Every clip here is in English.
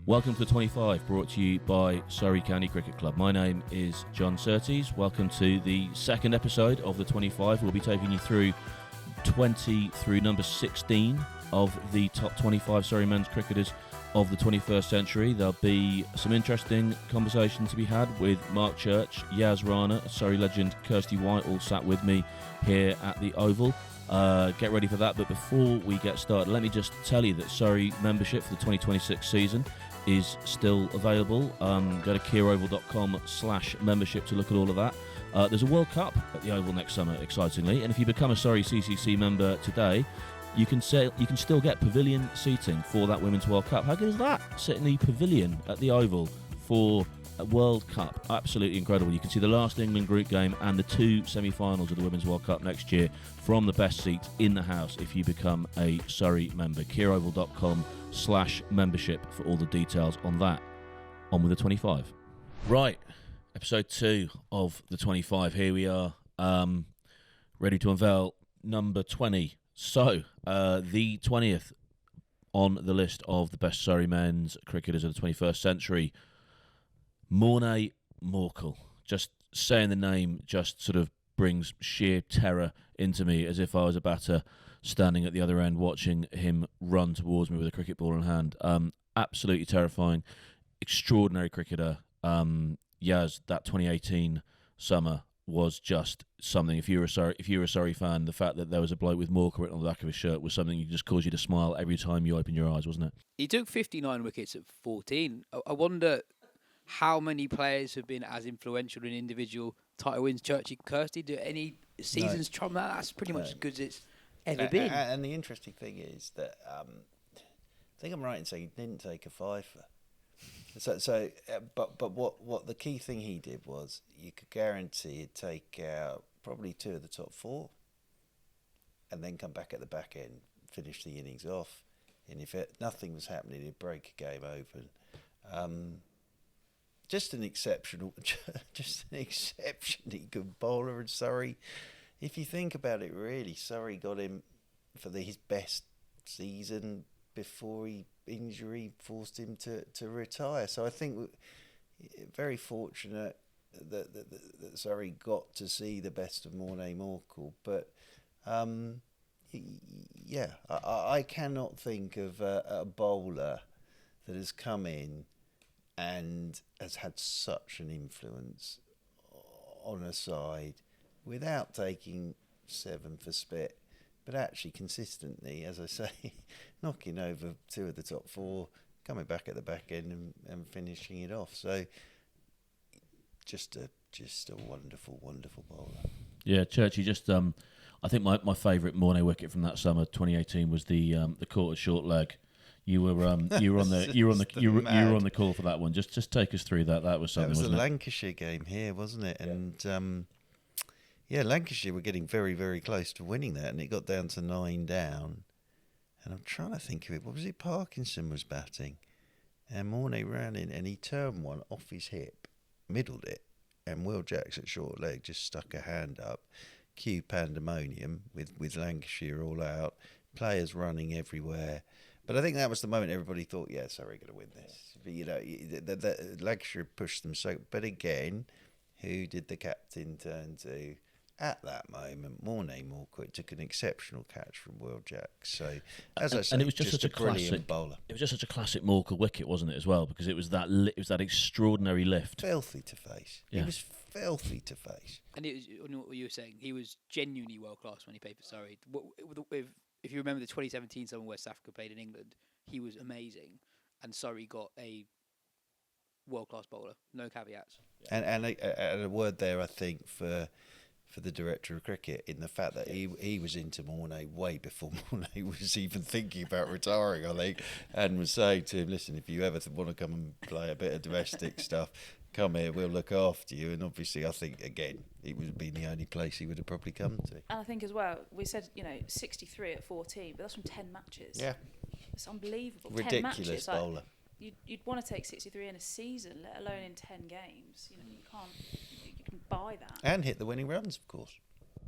Welcome to the 25, brought to you by Surrey County Cricket Club. My name is Jon Surtees. Welcome to the second episode of the 25. We'll be taking you through 20 through number 16 of the top 25 Surrey men's cricketers of the 21st century. There'll be some interesting conversation to be had with Mark Church, Yaz Rana, Surrey legend Kirstie White, all sat with me here at the Oval. Get ready for that, but before we get started, let me just tell you that Surrey membership for the 2026 season is still available. Go to keeroval.com/membership to look at all of that. There's a World Cup at the Oval next summer, excitingly, and if you become a Surrey CCC member today, you can still get pavilion seating for that Women's World Cup. How good is that? Sit in the pavilion at the Oval for a World Cup. Absolutely incredible. You can see the last England group game and the two semi-finals of the Women's World Cup next year from the best seats in the house if you become a Surrey member. keeroval.com/membership for all the details on that. On with the 25. Right, episode 2 of the 25. Here we are, ready to unveil number 20. So, the 20th on the list of the best Surrey men's cricketers of the 21st century, Morne Morkel. Just saying the name just sort of brings sheer terror into me, as if I was a batter standing at the other end watching him run towards me with a cricket ball in hand. Absolutely terrifying. Extraordinary cricketer. Yaz, that 2018 summer was just something. If you were a Surrey fan, the fact that there was a bloke with Morkel written on the back of his shirt was something that just caused you to smile every time you opened your eyes, wasn't it? He took 59 wickets at 14. I wonder how many players have been as influential in individual title wins. Churchy, Kirstie, do any seasons trump that? That's pretty much as good as it's ever been. And the interesting thing is that I think I'm right in saying he didn't take a fifer. But what the key thing he did was you could guarantee he'd take out probably 2 of the top 4, and then come back at the back end, finish the innings off, and if nothing was happening, he'd break a game open. Just an exceptionally good bowler. And Surrey, if you think about it, really, Surrey got him for his best season before injury forced him to retire. So I think very fortunate that Surrey got to see the best of Morne Morkel. But I cannot think of a bowler that has come in and has had such an influence on a side without taking 7 for spit, but actually consistently, as I say, knocking over 2 of the top 4, coming back at the back end and finishing it off. So just a wonderful, wonderful bowler. Yeah, Churchy, just I think my favourite Morne wicket from that summer 2018 was the quarter short leg. You were on the call for that one. Just take us through that. That was something. That was wasn't a Lancashire game here, wasn't it? And Lancashire were getting very, very close to winning that, and it got down to 9 down. And I'm trying to think of it. What was it? Parkinson was batting, and Morne ran in, and he turned one off his hip, middled it, and Will Jacks at short leg just stuck a hand up. Cue pandemonium with Lancashire all out, players running everywhere. But I think that was the moment everybody thought, yeah, Surrey going to win this. But, the Lancashire pushed them so. But again, who did the captain turn to at that moment? Morne Morkel. It took an exceptional catch from Will Jacks. So, as I said, and it was just such a brilliant classic bowler. It was just such a classic Morkel wicket, wasn't it, as well? Because it was that extraordinary lift. Filthy to face. Yeah. It was filthy to face. And it was, what you were saying, he was genuinely world class when he played for Surrey. If you remember the 2017 summer where South Africa played in England, he was amazing, and Surrey got a world-class bowler, no caveats. And a word there, I think, for the director of cricket, in the fact that he was into Morne way before Morne was even thinking about retiring, I think, and was saying to him, listen, if you ever want to come and play a bit of domestic stuff, come here, we'll look after you. And obviously, I think, again, it would have been the only place he would have probably come to. And I think as well, we said, 63 at 14, but that's from 10 matches. Yeah. It's unbelievable. Ridiculous 10 matches, bowler. You'd want to take 63 in a season, let alone in 10 games. You can buy that. And hit the winning runs, of course.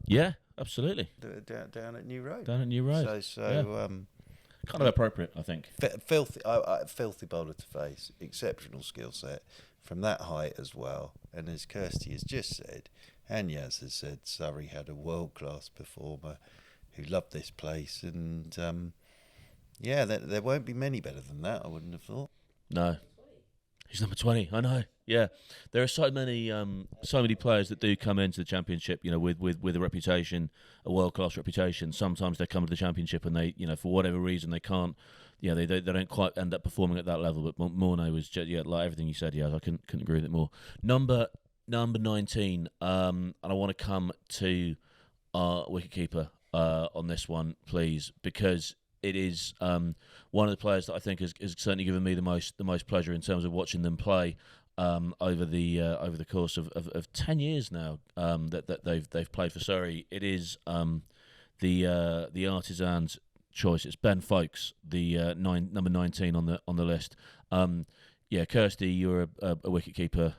Yeah, absolutely. Down at New Road. Down at New Road. So kind of appropriate, I think. Filthy bowler to face, exceptional skill set from that height as well. And as Kirstie has just said, and Yaz has said, Surrey had a world-class performer who loved this place, and there won't be many better than that, I wouldn't have thought. No. He's number 20. I know. Yeah, there are so many players that do come into the Championship, with a reputation, a world class reputation. Sometimes they come to the Championship and they, for whatever reason, they can't. They don't quite end up performing at that level. But Morne was just, like everything you said. Yeah, I couldn't agree with it more. Number 19, and I want to come to our wicketkeeper on this one, please, because it is one of the players that I think has certainly given me the most pleasure in terms of watching them play over the course of 10 years now that they've played for Surrey. It is the Artisans' choice. It's Ben Foakes, the number 19 on the list. Kirstie, you're a wicketkeeper.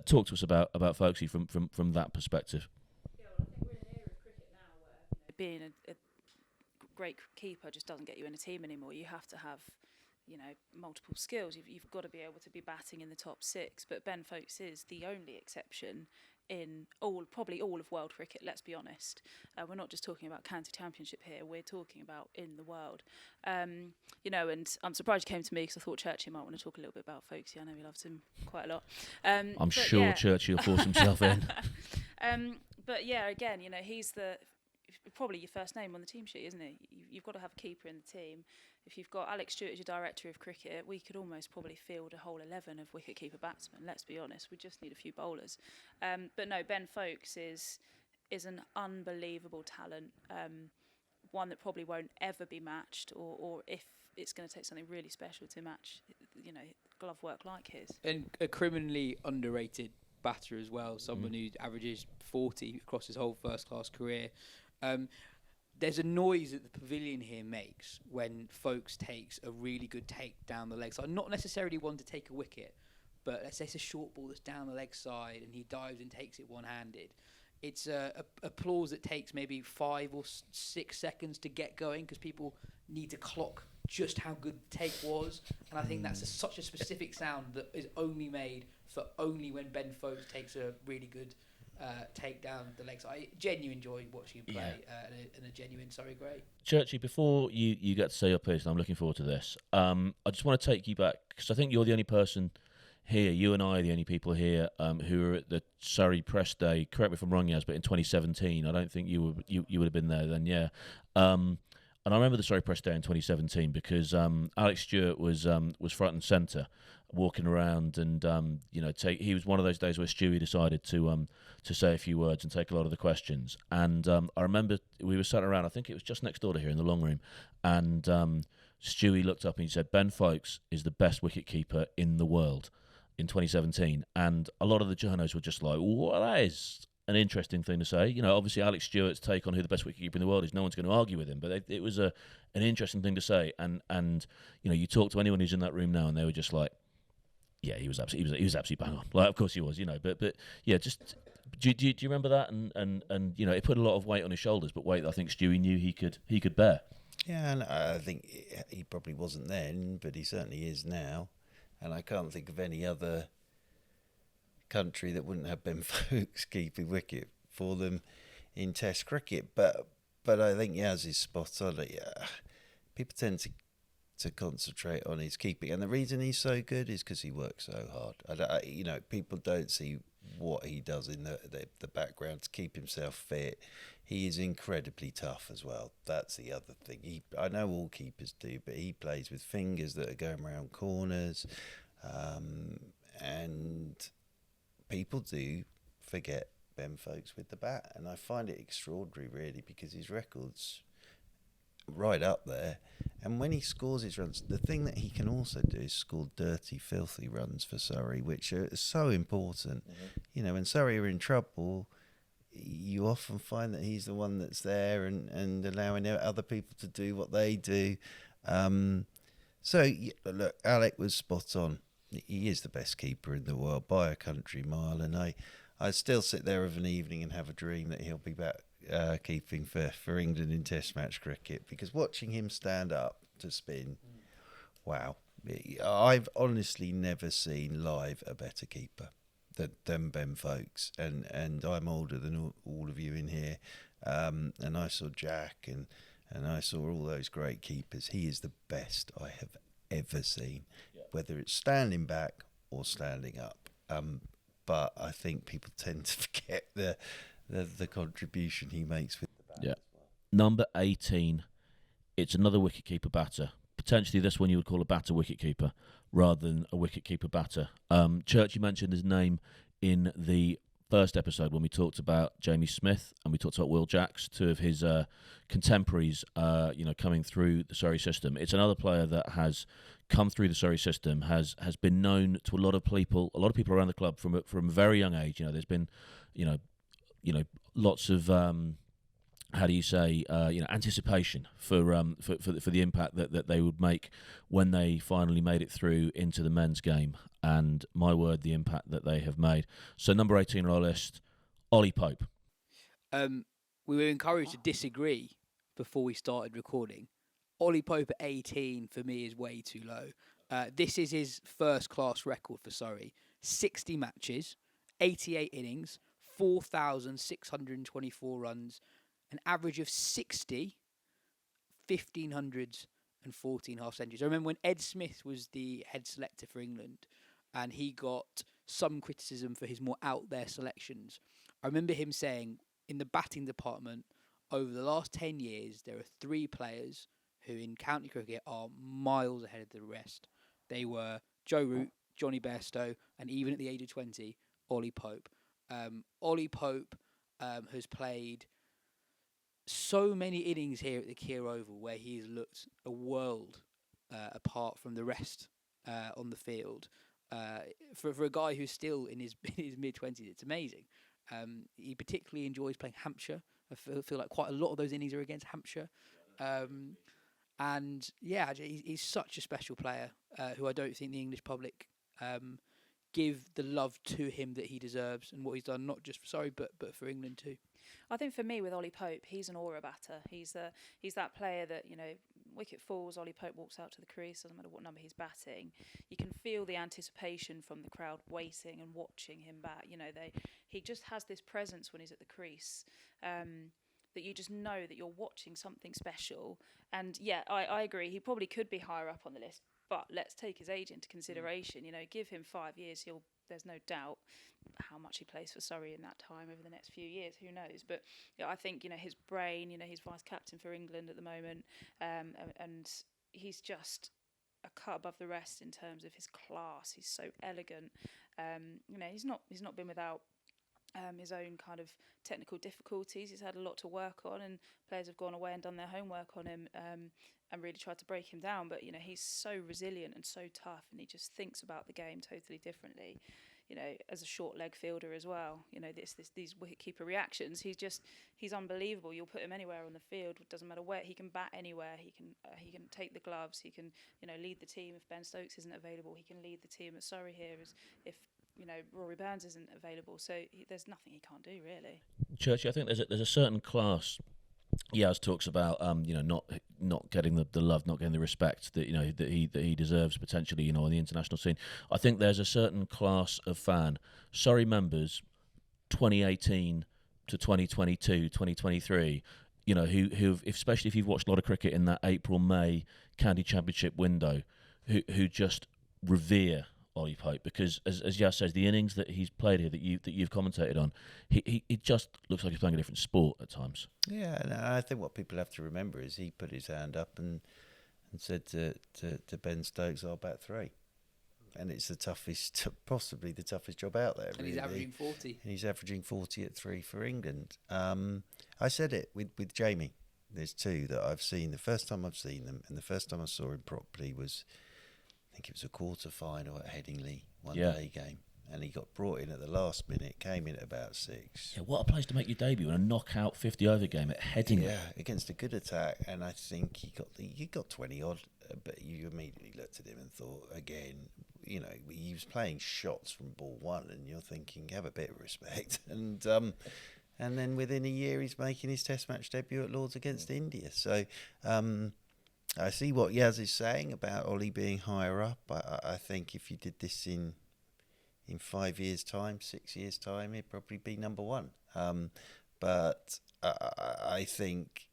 Talk to us about Foakesy from that perspective. Being a great keeper just doesn't get you in a team anymore. You have to have, multiple skills. You've got to be able to be batting in the top 6. But Ben Foakes is the only exception in probably all of world cricket. Let's be honest. We're not just talking about county championship here. We're talking about in the world. And I'm surprised you came to me because I thought Churchy might want to talk a little bit about Foakesy. I know he loves him quite a lot. I'm sure Churchy will force himself in. But yeah, again, he's probably your first name on the team sheet, isn't it? You've got to have a keeper in the team. If you've got Alex Stewart as your director of cricket, we could almost probably field a whole 11 of wicket-keeper batsmen. Let's be honest, we just need a few bowlers. But no, Ben Foakes is an unbelievable talent. One that probably won't ever be matched, or if it's going to take something really special to match, glove work like his. And a criminally underrated batter as well. Someone who averages 40 across his whole first-class career. There's a noise that the pavilion here makes when Foakes takes a really good take down the leg side. Not necessarily one to take a wicket, but let's say it's a short ball that's down the leg side and he dives and takes it one-handed. It's a applause that takes maybe 5 or 6 seconds to get going because people need to clock just how good the take was. And I think that's such a specific sound that is only made for only when Ben Foakes takes a really good take down the legs. I genuinely enjoy watching him play in a genuine Surrey grey. Churchy, before you get to say your piece, and I'm looking forward to this, I just want to take you back, because I think you're the only person here, you and I are the only people here who were at the Surrey Press Day, correct me if I'm wrong, Yaz, but in 2017, I don't think you would have been there then, yeah. And I remember the Surrey Press Day in 2017 because Alex Stewart was front and centre, walking around, and he was one of those days where Stewie decided to say a few words and take a lot of the questions. And I remember we were sat around, I think it was just next door to here in the long room, and Stewie looked up and he said, Ben Foakes is the best wicketkeeper in the world in 2017. And a lot of the journos were just like, well, that is an interesting thing to say. Obviously Alex Stewart's take on who the best wicketkeeper in the world is, no one's going to argue with him, but it was an interesting thing to say. And you talk to anyone who's in that room now and they were just like, yeah, he was absolutely bang on. Like, of course he was, but yeah, just do you remember that? And it put a lot of weight on his shoulders, but weight that I think Stewie knew he could bear. Yeah, and I think he probably wasn't then, but he certainly is now. And I can't think of any other country that wouldn't have Ben Foakes keeping wicket for them in Test cricket. But I think Yaz is spot on. People tend to concentrate on his keeping, and the reason he's so good is because he works so hard. People don't see what he does in the background to keep himself fit. He is incredibly tough as well. That's the other thing. I know all keepers do, but he plays with fingers that are going around corners, and people do forget Ben Foakes with the bat, and I find it extraordinary, really, because his record's right up there. And when he scores his runs, the thing that he can also do is score dirty, filthy runs for Surrey, which are so important. Mm-hmm. When Surrey are in trouble, you often find that he's the one that's there and allowing other people to do what they do. Look, Alec was spot on. He is the best keeper in the world by a country mile, and I still sit there of an evening and have a dream that he'll be back keeping for England in Test match cricket, because watching him stand up to spin, wow. I've honestly never seen live a better keeper than Ben Foakes, and I'm older than all of you in here, and I saw Jack and I saw all those great keepers. He is the best I have ever seen, whether it's standing back or standing up. But I think people tend to forget the contribution he makes with the bat. Yeah. Number 18, it's another wicket-keeper batter. Potentially this one you would call a batter wicket-keeper rather than a wicket-keeper batter. Church, you mentioned his name in the first episode when we talked about Jamie Smith and we talked about Will Jacks, two of his contemporaries, coming through the Surrey system. It's another player that has come through the Surrey system, has been known to a lot of people around the club from a very young age. There's been, lots of anticipation for the impact that they would make when they finally made it through into the men's game. And my word, the impact that they have made. So number 18 on our list, Ollie Pope. We were encouraged to disagree before we started recording. Ollie Pope at 18 for me is way too low. This is his first class record for Surrey. 60 matches, 88 innings, 4,624 runs, an average of 60, 1,500s and 14 half centuries. I remember when Ed Smith was the head selector for England and he got some criticism for his more out there selections. I remember him saying in the batting department, over the last 10 years, there are 3 players who in county cricket are miles ahead of the rest. They were Joe Root, Johnny Bairstow, and even at the age of 20, Ollie Pope. Ollie Pope has played so many innings here at the Kia Oval where he has looked a world apart from the rest on the field. For a guy who's still in his mid-20s, it's amazing. He particularly enjoys playing Hampshire. I feel like quite a lot of those innings are against Hampshire. He's such a special player who I don't think the English public give the love to him that he deserves and what he's done, not just for Surrey, but for England too. I think for me with Ollie Pope, he's an aura batter. He's that player that, wicket falls, Ollie Pope walks out to the crease, doesn't matter what number he's batting. You can feel the anticipation from the crowd waiting and watching him bat. He just has this presence when he's at the crease that you just know that you're watching something special. And yeah, I agree, he probably could be higher up on the list, but let's take his age into consideration. Give him 5 years, there's no doubt how much he plays for Surrey in that time over the next few years, who knows. But I think his brain, he's vice captain for England at the moment, and he's just a cut above the rest in terms of his class. He's so elegant. He's not been without his own kind of technical difficulties. He's had a lot to work on, and players have gone away and done their homework on him and really tried to break him down. But he's so resilient and so tough, and he just thinks about the game totally differently. As a short leg fielder as well. These wicketkeeper reactions. He's unbelievable. You'll put him anywhere on the field. It doesn't matter where. He can bat anywhere. He can take the gloves. He can lead the team. If Ben Stokes isn't available, he can lead the team at Surrey here. If Rory Burns isn't available, so there's nothing he can't do really. Churchy, I think there's a certain class. Yaz talks about not getting the love, not getting the respect that that he deserves potentially on the international scene. I think there's a certain class of fan, Surrey members, 2018 to 2022, 2023, who especially if you've watched a lot of cricket in that April-May county championship window, who just revere Ollie Pope, because as Yaz says, the innings that he's played here that you've commentated on, he just looks like he's playing a different sport at times. Yeah, and I think what people have to remember is he put his hand up and said to Ben Stokes, "I'll bat 3." And it's possibly the toughest job out there. And really. He's averaging 40. And he's averaging 40 at 3 for England. I said it with Jamie. There's 2 that I've seen. The first time I've seen them, and the first time I saw him properly was, I think it was a quarter-final at Headingley, one-day game. And he got brought in at the last minute, came in at about 6. Yeah, what a place to make your debut in a knockout 50-over game at Headingley. Yeah, against a good attack. And I think he got 20-odd, but you immediately looked at him and thought, again, he was playing shots from ball 1, and you're thinking, have a bit of respect. And and then within a year he's making his Test match debut at Lords against India. So I see what Yaz is saying about Ollie being higher up. I think if you did this in 5 years' time, 6 years' time, he'd probably be number one. But I think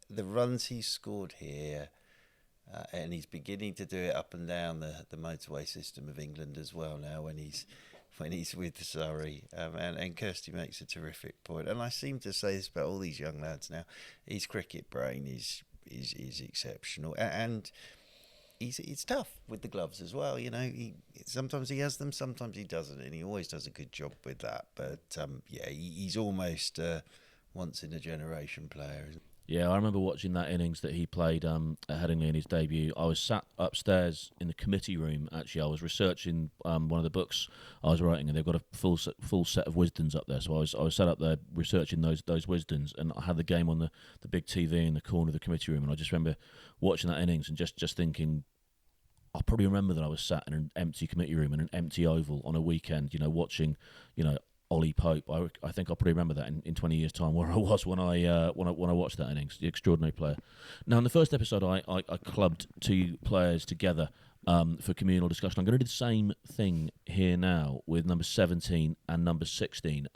the runs he's scored here, and he's beginning to do it up and down the motorway system of England as well now when he's with Surrey, and Kirstie makes a terrific point. And I seem to say this about all these young lads now. His cricket brain is exceptional, and he's tough with the gloves as well. You know, sometimes he has them, sometimes he doesn't, and he always does a good job with that. But he's almost once in a generation player. Yeah, I remember watching that innings that he played at Headingley in his debut. I was sat upstairs in the committee room. Actually, I was researching one of the books I was writing, and they've got a full set of Wisdens up there. So I was sat up there researching those Wisdens, and I had the game on the big TV in the corner of the committee room. And I just remember watching that innings and just thinking, I probably remember that I was sat in an empty committee room in an empty oval on a weekend, watching, Ollie Pope. I think I'll probably remember that in 20 years' time where I was when I watched that innings. The extraordinary player. Now, in the first episode, I clubbed two players together for communal discussion. I'm going to do the same thing here now with number 17 and number 16.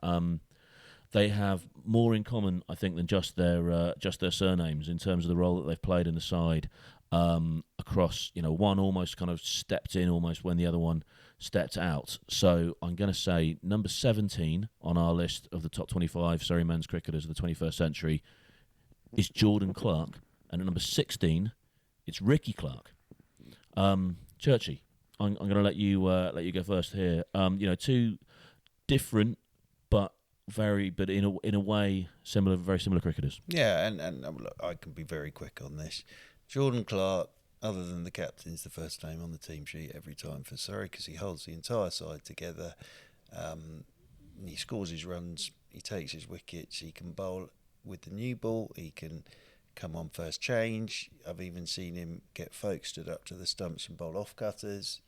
They have more in common, I think, than just their surnames in terms of the role that they've played in the side. Across, one almost kind of stepped in almost when the other one stepped out. So I'm going to say number 17 on our list of the top 25 Surrey men's cricketers of the 21st century is Jon Clarke, and at number 16 it's Rikki Clarke. Churchy, I'm going to let you go first here. Two different but in a way very similar cricketers. Yeah, and look, I can be very quick on this. Jon Clarke, other than the captain's the first name on the team sheet every time for Surrey because he holds the entire side together. He scores his runs, he takes his wickets, he can bowl with the new ball, he can come on first change. I've even seen him get Foakes stood up to the stumps and bowl off cutters.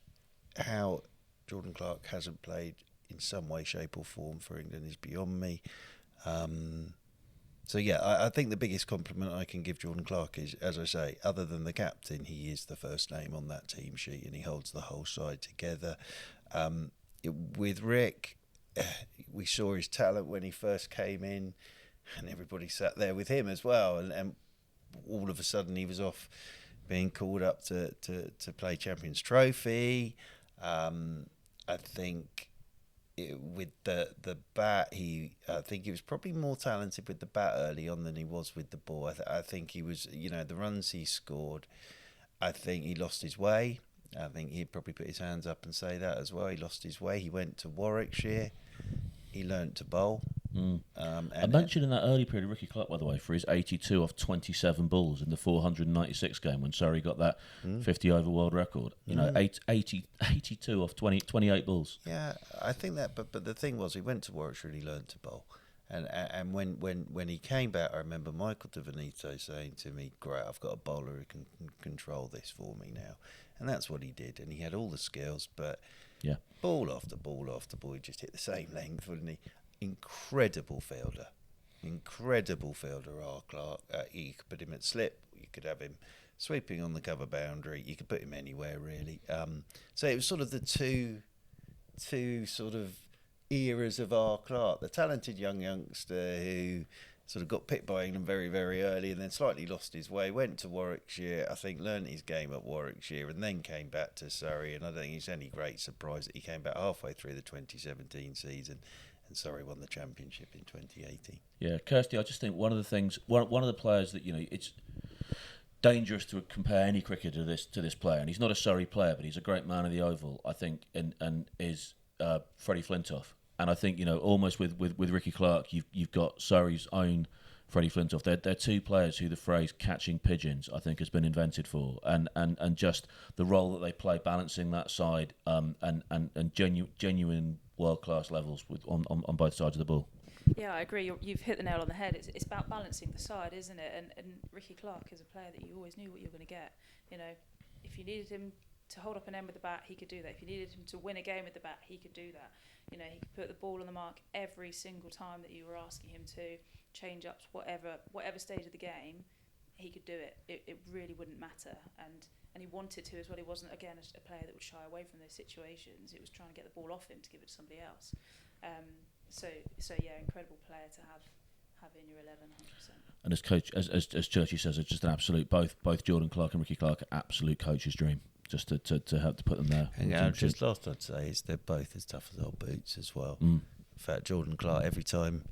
How Jon Clarke hasn't played in some way, shape or form for England is beyond me. So I think the biggest compliment I can give Jon Clarke is, as I say, other than the captain, he is the first name on that team sheet and he holds the whole side together. With Rick, we saw his talent when he first came in, and everybody sat there with him as well. And all of a sudden, he was off being called up to play Champions Trophy. I think. With the bat, I think he was probably more talented with the bat early on than he was with the ball. I think he was, the runs he scored, I think he lost his way. I think he'd probably put his hands up and say that as well. He lost his way. He went to Warwickshire. He learnt to bowl. I mentioned in that early period of Rikki Clarke, by the way, for his 82 off 27 balls in the 496 game when Surrey got that 50 over world record. 82 off 28 balls. Yeah, I think that. But the thing was, he went to Warwickshire and he learned to bowl. And when he came back, I remember Michael De Venito saying to me, "Great, I've got a bowler who can control this for me now," and that's what he did. And he had all the skills, but ball after ball after ball, he just hit the same length, wouldn't he? Incredible fielder, our Clarke. You could put him at slip, you could have him sweeping on the cover boundary, you could put him anywhere really. So it was sort of the two sort of eras of our Clarke, the talented youngster who sort of got picked by England very, very early and then slightly lost his way, went to Warwickshire, I think learnt his game at Warwickshire and then came back to Surrey, and I don't think it's any great surprise that he came back halfway through the 2017 season and Surrey won the championship in 2018. Yeah, Kirstie, I just think one of the players that, it's dangerous to compare any cricketer to this player, and he's not a Surrey player, but he's a great man of the Oval, I think, and is Freddie Flintoff. And I think, almost with Rikki Clarke, you've got Surrey's own Freddie Flintoff. They're two players who the phrase catching pigeons, I think, has been invented for. And just the role that they play balancing that side and genuine world-class levels on both sides of the ball. Yeah, I agree. You've hit the nail on the head. It's about balancing the side, isn't it? And Rikki Clarke is a player that you always knew what you were going to get. If you needed him to hold up an end with the bat, he could do that. If you needed him to win a game with the bat, he could do that. You know, he could put the ball on the mark every single time that you were asking him to, change ups, whatever stage of the game, he could do it. It really wouldn't matter. And he wanted to as well. He wasn't, again, a player that would shy away from those situations. It was trying to get the ball off him to give it to somebody else. So yeah, incredible player to have in your 11, 100%. And as coach, as Churchy says, it's just an absolute, both Jordan Clarke and Rikki Clarke, absolute coach's dream. Just to have to put them there. And just last I'd say is they're both as tough as old boots as well. Mm. In fact, Jordan Clarke, every time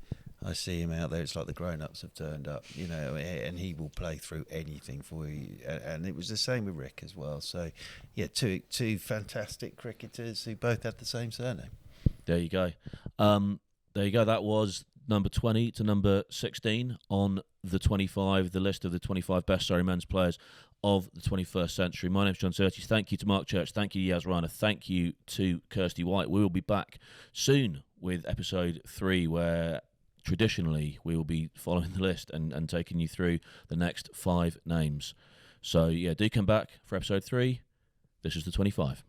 I see him out there, it's like the grown-ups have turned up, you know, and he will play through anything for you. And it was the same with Rick as well. So, yeah, two fantastic cricketers who both had the same surname. There you go. That was number 20 to number 16 on the 25, the list of the 25 best Surrey men's players of the 21st century. My name's Jon Surtees. Thank you to Mark Church. Thank you, Rana. Thank you to Kirstie White. We will be back soon with episode 3, where traditionally we will be following the list and taking you through the next 5 names. So, yeah, do come back for episode 3. This is the 25.